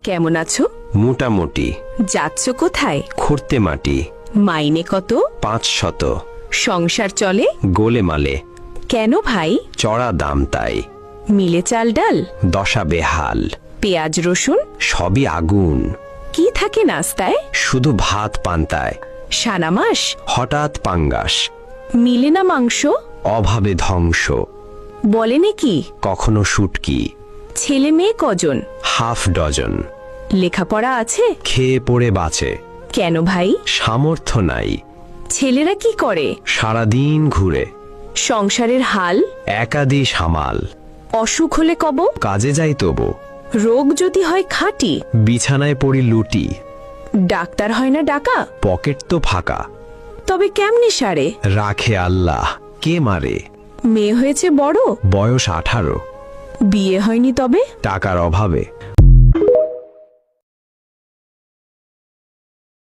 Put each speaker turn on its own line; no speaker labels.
কেমন আছো?
মোটামুটি।
যাচ্ছ কোথায়?
খুঁড়তে মাটি।
মাইনে কত?
500।
সংসার চলে?
গোলেমালে।
কেন ভাই?
চড়া দাম তাই।
মিলে চাল ডাল?
দশা বেহাল।
পেঁয়াজ রসুন?
সবই আগুন।
কি থাকে নাস্তায়?
শুধু ভাত পান্তায়।
সানা মাস?
হঠাৎ পাঙ্গাস।
মিলে না মাংস?
অভাবে ধ্বংস।
বলে নাকি?
কখনো শুটকি।
ছেলে মেয়ে কজন?
Half dozen.
লেখাপড়া আছে?
খেয়ে পড়ে বাঁচে।
কেন ভাই?
সামর্থ্য নাই।
ছেলেরা কি করে?
সারাদিন ঘুরে।
সংসারের হাল?
একাদি সামাল।
অসুখ হলে কব?
কাজে যাই তবু।
রোগ যদি হয় খাঁটি?
বিছানায় পড়ি লুটি।
ডাক্তার হয় না ডাকা?
পকেট তো ফাঁকা।
তবে কেমনে সারে?
রাখে আল্লাহ, কে মারে?
মেয়ে হয়েছে বড়?
বয়স 18।
বিয়ে হয়নি তবে?
টাকার অভাবে।